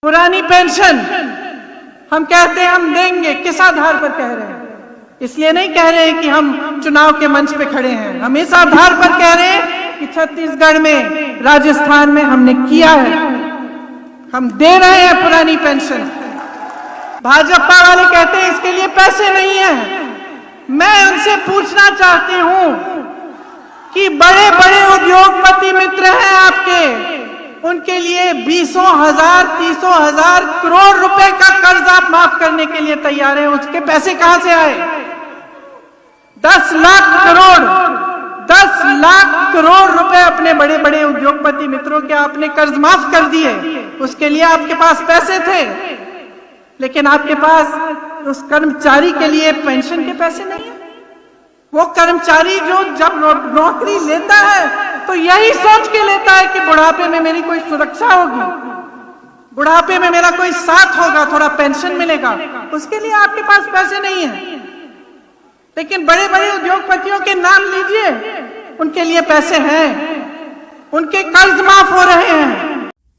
पुरानी पेंशन हम कहते हैं हम देंगे, किस आधार पर कह रहे हैं? इसलिए नहीं कह रहे हैं कि हम चुनाव के मंच पे खड़े हैं, हम इस आधार पर कह रहे हैं कि छत्तीसगढ़ में, राजस्थान में हमने किया है, हम दे रहे हैं पुरानी पेंशन। भाजपा वाले कहते हैं इसके लिए पैसे नहीं है। मैं उनसे पूछना चाहती हूं कि बड़े बड़े उद्योगपति मित्र हैं आपके, उनके लिए 20,000 30,000 करोड़ रुपए का कर्ज आप माफ करने के लिए तैयार हैं, उसके पैसे कहां से आए? 10 लाख करोड़ रुपए अपने बड़े बड़े उद्योगपति मित्रों के आपने कर्ज माफ कर दिए, उसके लिए आपके पास पैसे थे, लेकिन आपके पास उस कर्मचारी के लिए पेंशन के पैसे नहीं है। वो कर्मचारी जो जब नौकरी लेता है तो यही सोच के लेता है कि बुढ़ापे में मेरी कोई सुरक्षा होगी, बुढ़ापे में मेरा कोई साथ होगा, थोड़ा पेंशन मिलेगा, उसके लिए आपके पास पैसे नहीं है। लेकिन बड़े बड़े उद्योगपतियों के नाम लीजिए, उनके लिए पैसे हैं, उनके कर्ज माफ हो रहे हैं।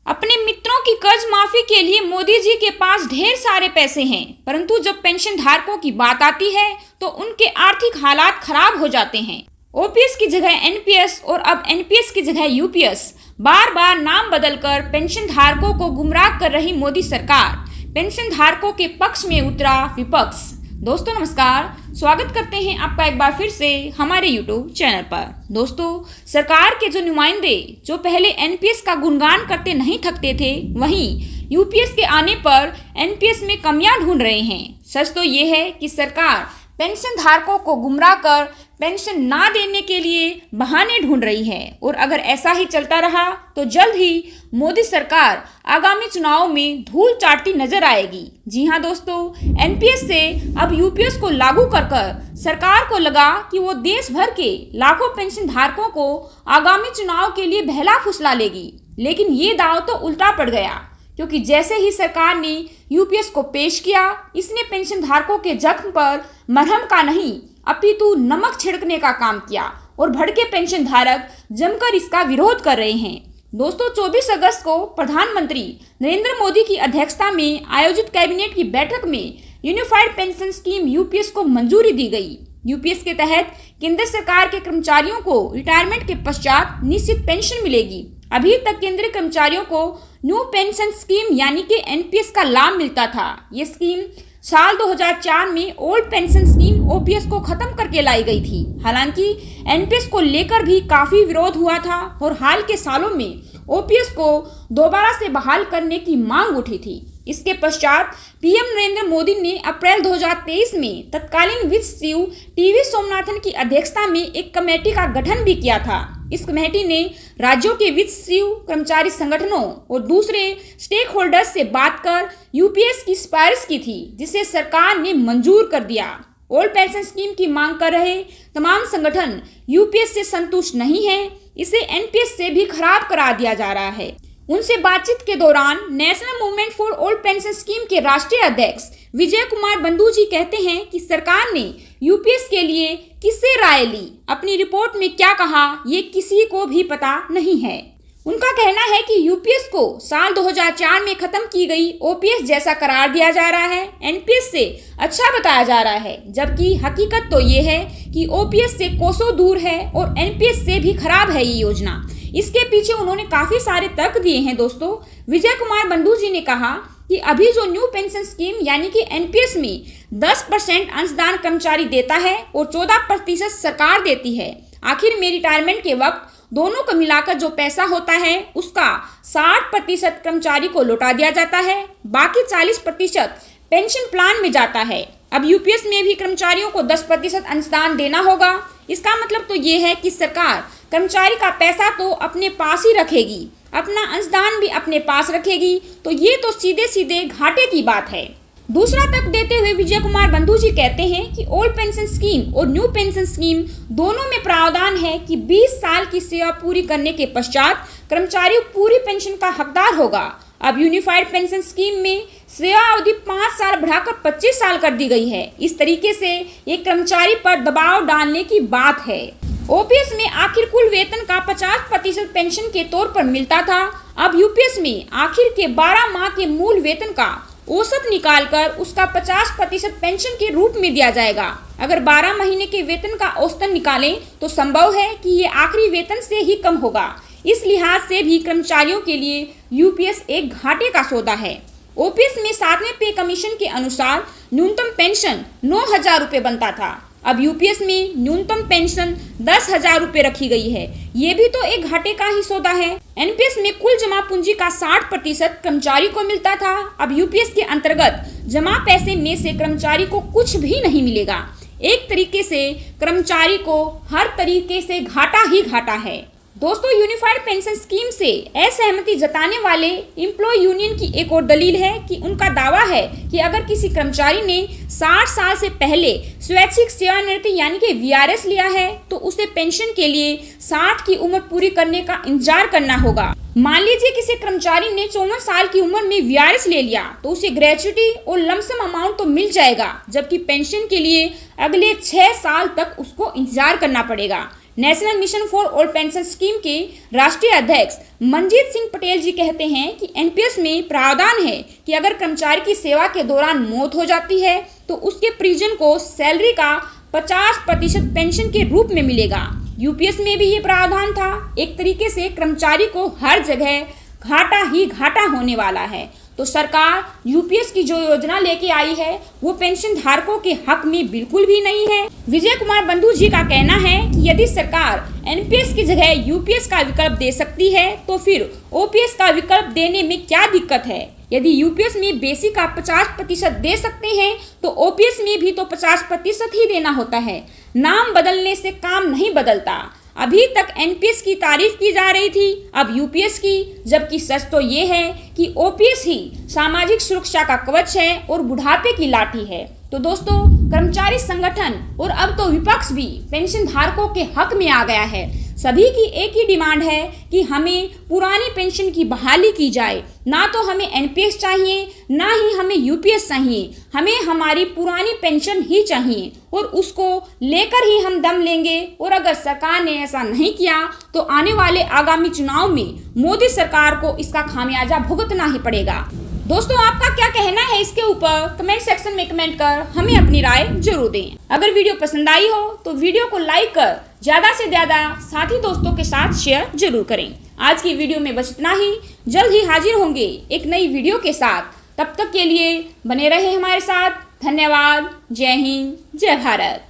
अपने मित्रों की कर्ज माफी के लिए मोदी जी के पास ढेर सारे पैसे हैं, परंतु जब पेंशन धारकों की बात आती है तो उनके आर्थिक हालात खराब हो जाते हैं। ओपीएस की जगह एनपीएस और अब एनपीएस की जगह यूपीएस, बार बार नाम बदलकर पेंशन धारकों को गुमराह कर रही मोदी सरकार, पेंशन धारकों के पक्ष में उतरा विपक्ष। दोस्तों नमस्कार, स्वागत करते हैं आपका एक बार फिर से हमारे यूट्यूब चैनल पर। दोस्तों, सरकार के जो नुमाइंदे जो पहले एनपीएस का गुणगान करते नहीं थकते थे, वहीं यूपीएस के आने पर एनपीएस में कमियां ढूंढ रहे हैं। सच तो ये है कि सरकार पेंशन धारकों को गुमराह कर पेंशन ना देने के लिए बहाने ढूंढ रही है, और अगर ऐसा ही चलता रहा तो जल्द ही मोदी सरकार आगामी चुनाव में धूल चाटती नजर आएगी। जी हां दोस्तों, एनपीएस से अब यूपीएस को लागू कर सरकार को लगा कि वो देश भर के लाखों पेंशन धारकों को आगामी चुनाव के लिए बहला फुसला लेगी। लेकिन ये दांव तो उल्टा पड़ गया, क्योंकि जैसे ही सरकार ने यूपीएस को पेश किया, इसने पेंशन धारकों के जख्म पर मरहम का नहीं अपितु नमक छिड़कने का काम किया, और भड़के पेंशन धारक जमकर इसका विरोध कर रहे हैं। दोस्तों, 24 अगस्त को प्रधानमंत्री नरेंद्र मोदी की अध्यक्षता में आयोजित कैबिनेट की बैठक में यूनिफाइड पेंशन स्कीम यूपीएस को मंजूरी दी गई। यूपीएस के तहत केंद्र सरकार के कर्मचारियों को रिटायरमेंट के पश्चात निश्चित पेंशन मिलेगी। अभी तक केंद्रीय कर्मचारियों को न्यू पेंशन स्कीम यानी कि एनपीएस का लाभ मिलता था। ये स्कीम साल 2004 में ओल्ड पेंशन स्कीम ओपीएस को खत्म करके लाई गई थी। हालांकि एनपीएस को लेकर भी काफी विरोध हुआ था, और हाल के सालों में ओपीएस को दोबारा से बहाल करने की मांग उठी थी। इसके पश्चात पीएम नरेंद्र मोदी ने अप्रैल 2023 में तत्कालीन वित्त सचिव टीवी सोमनाथन की अध्यक्षता में एक कमेटी का गठन भी किया था। इस कमेटी ने राज्यों के वित्त सचिव, कर्मचारी संगठनों और दूसरे स्टेक होल्डर्स से बात कर यूपीएस की सिफारिश की थी, जिसे सरकार ने मंजूर कर दिया। ओल्ड पेंशन स्कीम की मांग कर रहे तमाम संगठन यूपीएस से संतुष्ट नहीं हैं, इसे एनपीएस से भी खराब करार दिया जा रहा है। उनसे बातचीत के दौरान national movement for old pension scheme के राष्ट्रीय अध्यक्ष विजय कुमार बंधु जी कहते हैं कि सरकार ने यूपीएस के लिए किससे राय ली, अपनी रिपोर्ट में क्या कहा, ये किसी को भी पता नहीं है। उनका कहना है कि यूपीएस को साल 2004 में खत्म की गई ओपीएस जैसा करार दिया जा रहा है, एनपीएस से अच्छा बताया जा रहा है, जबकि हकीकत तो ये है कि ओपीएस से कोसों दूर है और एनपीएस से भी खराब है ये योजना। इसके पीछे उन्होंने काफी सारे तर्क दिए हैं। दोस्तों, विजय कुमार बंधु जी ने कहा कि अभी जो न्यू पेंशन स्कीम यानी कि एनपीएस में 10% अंशदान कर्मचारी देता है और 14% सरकार देती है। आखिर में रिटायरमेंट के वक्त दोनों को मिलाकर जो पैसा होता है उसका 60% कर्मचारी को लौटा दिया जाता है, बाकी 40% पेंशन प्लान में जाता है। अब यूपीएस में भी कर्मचारियों को 10% अंशदान देना होगा। इसका मतलब तो ये है कि सरकार कर्मचारी का पैसा तो अपने पास ही रखेगी, अपना अंशदान भी अपने पास रखेगी, तो ये तो सीधे सीधे घाटे की बात है। दूसरा तर्क देते हुए विजय कुमार बंधु जी कहते हैं कि ओल्ड पेंशन स्कीम और न्यू पेंशन स्कीम दोनों में प्रावधान है कि 20 साल की सेवा पूरी करने के पश्चात कर्मचारी पूरी पेंशन का हकदार होगा। अब यूनिफाइड पेंशन स्कीम में सेवा अवधि 5 साल बढ़ाकर 25 साल कर दी गई है। इस तरीके से ये कर्मचारी पर दबाव डालने की बात है। ओपीएस में आखिर कुल वेतन का 50% पेंशन के तौर पर मिलता था। अब यूपीएस में आखिर के 12 माह के मूल वेतन का औसत निकालकर उसका 50% पेंशन के रूप में दिया जाएगा। अगर 12 महीने के वेतन का औसतन निकालें तो संभव है कि ये आखिरी वेतन से ही कम होगा। इस लिहाज से भी कर्मचारियों के लिए यूपीएस एक घाटे का सौदा है। ओपीएस में 7वें पे कमीशन के अनुसार न्यूनतम पेंशन 9,000 रुपये बनता था। अब यूपीएस में न्यूनतम पेंशन 10,000 रुपये रखी गई है। ये भी तो एक घाटे का ही सौदा है। एनपीएस में कुल जमा पूंजी का 60% कर्मचारी को मिलता था। अब यूपीएस के अंतर्गत जमा पैसे में से कर्मचारी को कुछ भी नहीं मिलेगा। एक तरीके से कर्मचारी को हर तरीके से घाटा ही घाटा है। दोस्तों, यूनिफाइड पेंशन स्कीम से असहमति जताने वाले एम्प्लॉय यूनियन की एक और दलील है कि उनका दावा है कि अगर किसी कर्मचारी ने 60 साल से पहले स्वैच्छिक सेवानिवृत्ति यानी कि वीआरएस लिया है तो उसे पेंशन के लिए 60 की उम्र पूरी करने का इंतजार करना होगा। मान लीजिए किसी कर्मचारी ने 54 साल की उम्र में वीआरएस ले लिया तो उसे ग्रेच्युटी और लमसम अमाउंट तो मिल जाएगा, जबकि पेंशन के लिए अगले 6 साल तक उसको इंतजार करना पड़ेगा। National mission for old pension scheme के राष्ट्रीय अध्यक्ष मंजीत सिंह पटेल जी कहते हैं कि एनपीएस में प्रावधान है कि अगर कर्मचारी की सेवा के दौरान मौत हो जाती है तो उसके परिजन को सैलरी का 50% पेंशन के रूप में मिलेगा। यूपीएस में भी ये प्रावधान था। एक तरीके से कर्मचारी को हर जगह घाटा ही घाटा होने वाला है। तो सरकार यूपीएस की जो योजना लेके आई है वो पेंशन धारकों के हक में बिल्कुल भी नहीं है। विजय कुमार बंधु जी का कहना है कि यदि सरकार एनपीएस की जगह यूपीएस का विकल्प दे सकती है तो फिर ओपीएस का विकल्प देने में क्या दिक्कत है। यदि यूपीएस में बेसिक का 50% दे सकते हैं तो ओपीएस में भी तो 50% ही देना होता है। नाम बदलने से काम नहीं बदलता। अभी तक एनपीएस की तारीफ की जा रही थी, अब यूपीएस की, जबकि सच तो ये है कि ओपीएस ही सामाजिक सुरक्षा का कवच है और बुढ़ापे की लाठी है। तो दोस्तों, कर्मचारी संगठन और अब तो विपक्ष भी पेंशन धारकों के हक में आ गया है। सभी की एक ही डिमांड है कि हमें पुरानी पेंशन की बहाली की जाए। ना तो हमें एनपीएस चाहिए, ना ही हमें यूपीएस चाहिए। हमें हमारी पुरानी पेंशन ही चाहिए और उसको लेकर ही हम दम लेंगे। और अगर सरकार ने ऐसा नहीं किया तो आने वाले आगामी चुनाव में मोदी सरकार को इसका खामियाजा भुगतना ही पड़ेगा। दोस्तों, आपका क्या कहना है इसके ऊपर कमेंट सेक्शन में कमेंट कर हमें अपनी राय जरूर दें। अगर वीडियो पसंद आई हो तो वीडियो को लाइक कर ज्यादा से ज्यादा साथी दोस्तों के साथ शेयर जरूर करें। आज की वीडियो में बस इतना ही। जल्द ही हाजिर होंगे एक नई वीडियो के साथ। तब तक के लिए बने रहे हमारे साथ। धन्यवाद। जय हिंद, जय भारत।